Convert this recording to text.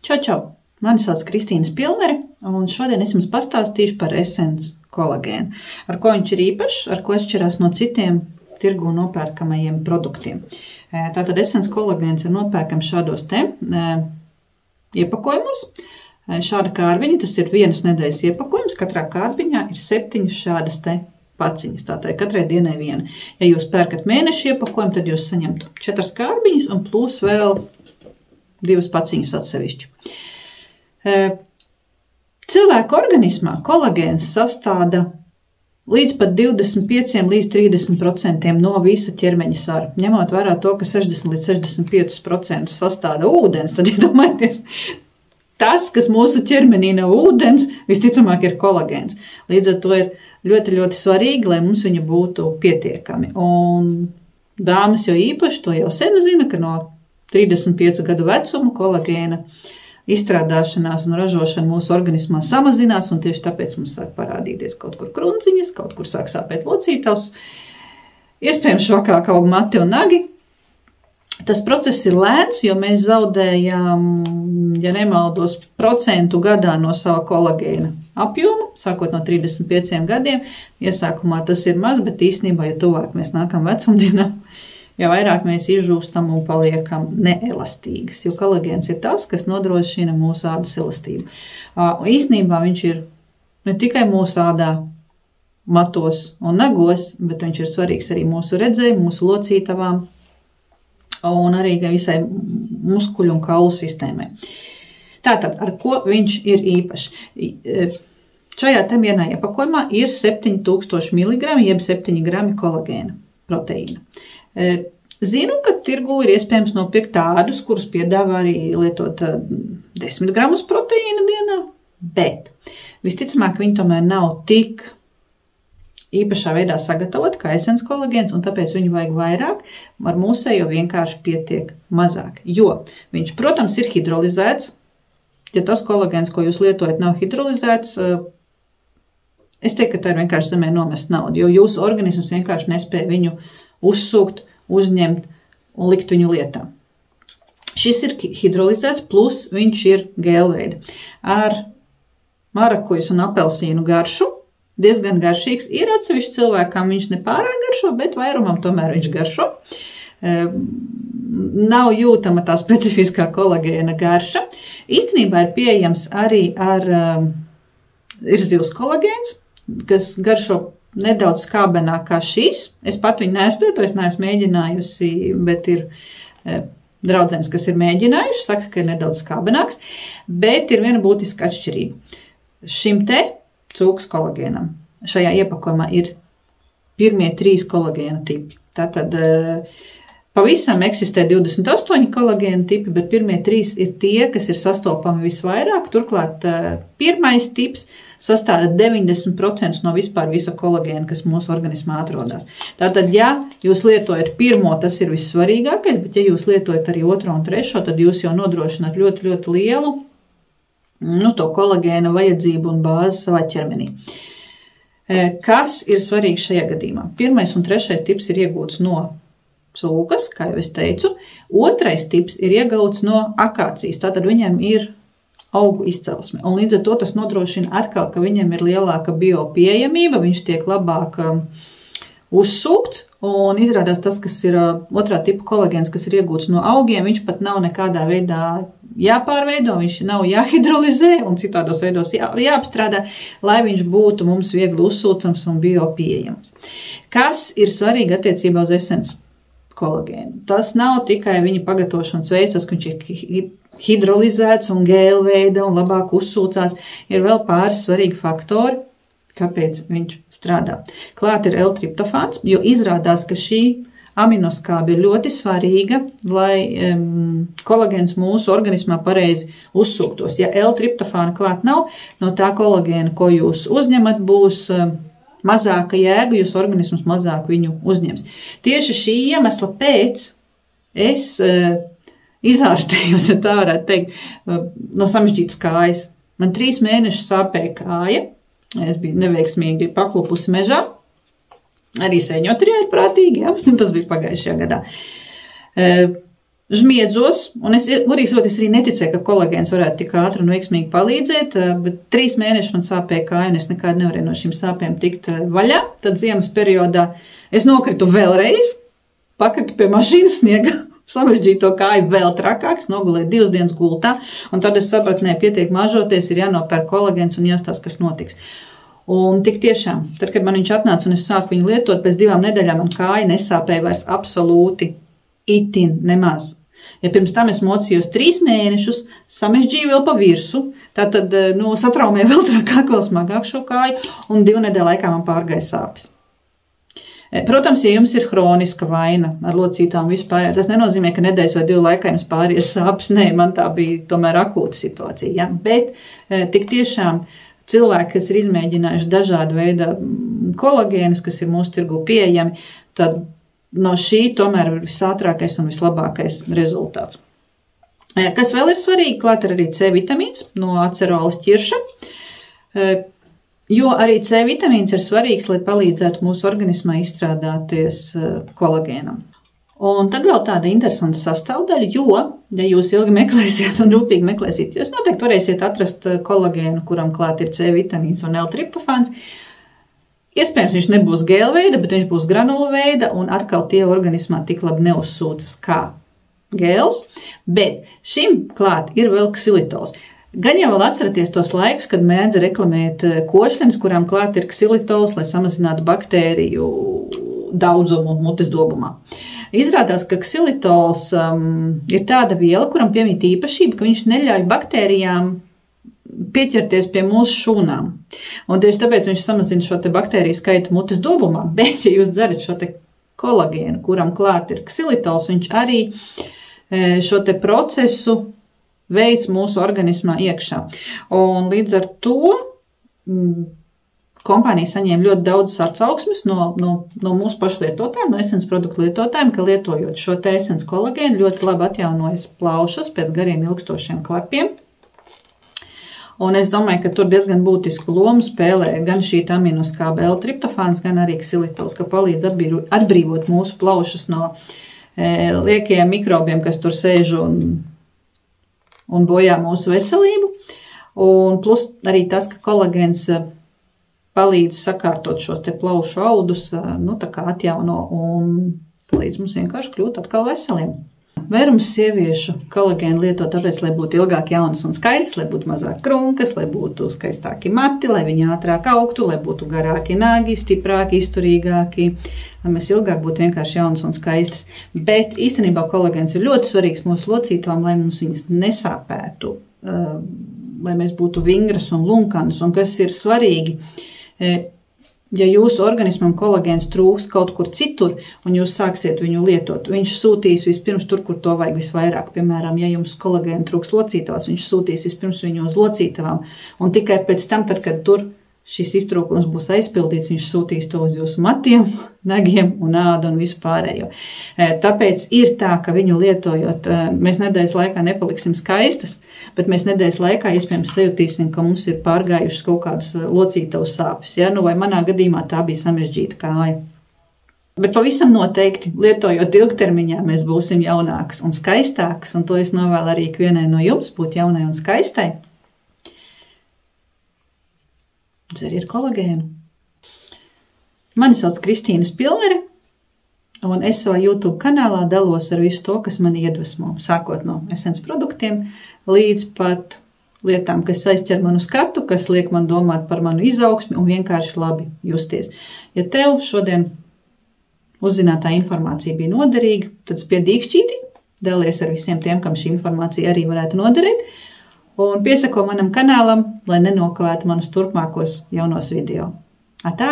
Čau! Mani sauc Kristīna Spilnere, un šodien es jums pastāstīšu par Essence kolagēnu. Ar ko viņš ir īpašs, ar ko atšķirās no citiem tirgū nopērkamajiem produktiem. Tātad Essence kolagēns ir nopērkams šādos te iepakojumos. Šāda kārbiņa, tas ir vienas nedēļas iepakojums, katrā kārbiņā ir 7 šādas te paciņas, tātad katrai dienai viena. Ja jūs pērkat mēneša iepakojumu, tad jūs saņemtu 4 kārbiņas un plus vēl 2 paciņas atsevišķi. Cilvēka organismā kolagēns sastāda līdz pat 25 līdz 30% no visa ķermeņa svara. Ņemot vērā to, ka 60 līdz 65% sastāda ūdens, tad iedomājieties, tas, kas mūsu ķermenī nav ūdens, visticamāk ir kolagēns. Līdz ar to ir ļoti, ļoti svarīgi, lai mums viņa būtu pietiekami. Un dāmas jau īpaši to jau sen zina, ka no 35 gadu vecuma kolagēna izstrādāšanās un ražošana mūsu organismā samazinās, un tieši tāpēc mums sāk parādīties kaut kur krunciņas, kaut kur sāk sāpēt locītavs, iespējams švakāk aug mati un nagi. Tas process ir lēns, jo mēs zaudējam, ja nemaldos, procentu gadā no sava kolagēna apjomu, sākot no 35 gadiem. Iesākumā tas ir maz, bet īstenībā, ja tuvāk mēs nākam vecumdienam, jo vairāk mēs izžūstam un paliekam neelastīgas, jo kolagēns ir tas, kas nodrošina mūsu ādas elastību. Īstenībā viņš ir ne tikai mūsu ādā, matos un nagos, bet viņš ir svarīgs arī mūsu redzei, mūsu locītavām un arī visai muskuļu un kaulu sistēmai. Tātad, ar ko viņš ir īpašs? Šajā te vienā iepakojumā ir 7000 mg, jeb 7 grami kolagēna proteīna. Zinu, ka tirgū ir iespējams nopirkt tādus, kurus piedāvā arī lietot 10 gramus proteīna dienā, bet visticamāk viņi tomēr nav tik īpašā veidā sagatavot kā Essence kolagēns, un tāpēc viņu vajag vairāk, ar mūsējo vienkārši pietiek mazāk. Jo viņš, protams, ir hidrolizēts. Ja tas kolagēns, ko jūs lietojat, nav hidrolizēts, es teiktu, ka tā ir vienkārši zemē nomest naudu, jo jūsu organisms vienkārši nespēja viņu uzsūkt, uzņemt un likt viņu lietā. Šis ir hidrolizēts, plus viņš ir gēlveida. Ar marakujas un apelsīnu garšu, diezgan garšīgs. Ir atsevišķi cilvēkām viņš nepārāk garšo, bet vairumam tomēr viņš garšo. Nav jūtama tā specifiskā kolagēna garša. Īstenībā ir pieejams arī ir zivs kolagēns, kas garšo nedaudz skābenāk kā šīs. Es pat viņu neesmu mēģinājusi, bet ir draudzenes, kas ir mēģinājuši, saka, ka ir nedaudz skābenāks, bet ir viena būtiska atšķirība. Šim te cūkas kolagēnam šajā iepakojumā ir pirmie 3 kolagēna tipi. Tātad pavisam eksistē 28 kolagēna tipi, bet pirmie 3 ir tie, kas ir sastopami visvairāk. Turklāt pirmais tips sastāda 90% no vispār visa kolagēna, kas mūsu organismā atrodas. Tātad, ja jūs lietojat pirmo, tas ir vissvarīgākais, bet ja jūs lietojat arī otro un trešo, tad jūs jau nodrošināt ļoti, ļoti lielu to kolagēna vajadzību un bāzi savā ķermenī. Kas ir svarīgs šajā gadījumā? Pirmais un trešais tips ir iegūts no cūkas, kā jau es teicu. Otrais tips ir iegūts no akācijas, tātad viņam ir augu izcelsme. Un līdz ar to tas nodrošina atkal, ka viņam ir lielāka biopieejamība, viņš tiek labāk uzsūkts, un izrādās tas, kas ir otrā tipa kolagēns, kas ir iegūts no augiem, viņš pat nav nekādā veidā jāpārveido, viņš nav jāhidrolizē un citādos veidos jāapstrādā, lai viņš būtu mums viegli uzsūcams un biopieejams. Kas ir svarīgi attiecībā uz Essence kolagēnu? Tas nav tikai viņa pagatavošanas veids, tas, ka viņš ir hidrolizēts un gēlveida un labāk uzsūcās, ir vēl pāris svarīgi faktori, kāpēc viņš strādā. Klāt ir L-triptofāns, jo izrādās, ka šī aminoskābe ir ļoti svarīga, lai kolagēns mūsu organismā pareizi uzsūktos. Ja L-triptofāna klāt nav, no tā kolagēna, ko jūs uzņemat, būs mazāka jēga, jūsu organisms mazāk viņu uzņems. Tieši šī iemesla pēc es izārstējos, ja tā varētu teikt, no samežģītas kājas. Man 3 mēnešus sāpēja kāja, es biju neveiksmīgi paklupusi mežā, arī sēņot arī prātīgi, ja? Tas bija pagājušajā gadā. žmiedzos, un es arī neticēju, ka kolagēns varētu tik ātri un veiksmīgi palīdzēt, bet 3 mēneši man sāpēja kāja, un es nekādi nevarēju no šīm sāpēm tikt vaļā. Tad ziemas periodā es nokritu vēlreiz, pakritu pie mašīnas sniega, samežģīju to kāju vēl trakāks, nogulēju 2 dienas gultā, un tad es sapratu, pietiek mažoties, ir jānopērk kolagēns un jāstāsta, kas notiks. Un tik tiešām, tad, kad man viņš atnāca un es sāku viņu lietot, pēc 2 nedēļām man kāja nesāpēja vairs absolūti itin nemaz. Ja pirms tam es mocījos 3 mēnešus, samežģīju vēl pa virsu, tātad, satraumēju vēl trakāk, vēl smagāk šo kāju, un 2 nedēļu laikā man pārgāja sāpes. Protams, ja jums ir hroniska vaina ar locītām vispār, tas nenozīmē, ka nedēļas vai 2 laikā jums pāries sāpes. Nē, man tā bija tomēr akūta situācija. Ja? Bet tik tiešām cilvēki, kas ir izmēģinājuši dažādu veidu kolagēnus, kas ir mūsu tirgu pieejami, tad no šī tomēr ir visātrākais un vislabākais rezultāts. Kas vēl ir svarīgi, klāt ir arī C vitamīns no acerolas ķirša. Jo arī C vitamīns ir svarīgs, lai palīdzētu mūsu organismā izstrādāties kolagēnam. Un tad vēl tāda interesanta sastāvdaļa, jo, ja jūs ilgi meklēsiet un rūpīgi meklēsiet, jūs noteikti varēsiet atrast kolagēnu, kuram klāt ir C vitamīns un L-triptofāns. Iespējams, viņš nebūs gēla veida, bet viņš būs granula veida, un atkal tie organismā tik labi neuzsūcas kā gēls, bet šim klāt ir vēl ksilitols. Gan jau vēl atceraties tos laikus, kad mēdza reklamēt košļenes, kurām klāt ir ksilitols, lai samazinātu baktēriju daudzumu mutes dobumā. Izrādās, ka ksilitols ir tāda viela, kuram piemīt īpašība, ka viņš neļauj baktērijām pieķerties pie mūsu šūnām. Un tieši tāpēc viņš samazina šo te baktēriju skaitu mutes dobumā, bet ja jūs dzerat šo te kolagēnu, kuram klāt ir ksilitols, viņš arī šo te procesu veids mūsu organismā iekšā. Un līdz ar to kompānija saņēma ļoti daudz atsauksmes no mūsu pašu lietotājiem, no Essence produktu lietotājiem, ka lietojot šo te Essence kolagēnu ļoti labi atjaunojas plaušas pēc gariem ilgstošiem klepiem. Un es domāju, ka tur diezgan būtisku lomu spēlē gan šī aminoskābe L-triptofāns, gan arī ksilitols, ka palīdz atbrīvot mūsu plaušas no liekajiem mikrobiem, kas tur sēž un bojā mūsu veselību. Un plus arī tas, ka kolagēns palīdz sakārtot šos te plaušu audus, tā kā atjauno un palīdz mums vienkārši kļūt atkal veseliem. Vairums sieviešu kolagēnu lieto tāpēc, lai būtu ilgāk jaunas un skaistas, lai būtu mazāk krunkas, lai būtu skaistāki mati, lai viņi ātrāk augtu, lai būtu garāki nagi, stiprāki, izturīgāki, lai mēs ilgāk būtu vienkārši jaunas un skaistas. Bet īstenībā kolagēns ir ļoti svarīgs mūsu locītām, lai mums viņas nesāpētu, lai mēs būtu vingras un lunkanas, un kas ir svarīgi, ja jūsu organismam kolagēns trūks kaut kur citur, un jūs sāksiet viņu lietot, viņš sūtīs vispirms tur, kur to vajag visvairāk. Piemēram, ja jums kolagēna trūks locītavās, viņš sūtīs vispirms viņu uz locītavām, un tikai pēc tam, tad, kad tur šis iztrūkums būs aizpildīts, viņš sūtīs to uz jūsu matiem, nagiem un ādu un visu pārējo. Tāpēc ir tā, ka viņu lietojot, mēs nedēļas laikā nepaliksim skaistas, bet mēs nedēļas laikā iespējams sajutīsim, ka mums ir pārgājušas kaut kādas locītavu sāpes. Ja? Vai manā gadījumā tā bija samežģīta kāja. Bet pavisam noteikti, lietojot ilgtermiņā, mēs būsim jaunākas un skaistākas, un to es novēlu arī ikvienai no jums būt jaunai un skaistai. Dzeriet kolagēnu. Mani sauc Kristīna Spilnere, un es savā YouTube kanālā dalos ar visu to, kas mani iedvesmo, sākot no Essence produktiem, līdz pat lietām, kas aizķer manu skatu, kas liek man domāt par manu izaugsmi un vienkārši labi justies. Ja tev šodien uzzinātā informācija bija noderīga, tad spied dīkšķīti, dalies ar visiem tiem, kam šī informācija arī varētu noderēt, un piesako manam kanālam, lai nenokavētu manus turpmākos jaunos video. Atā!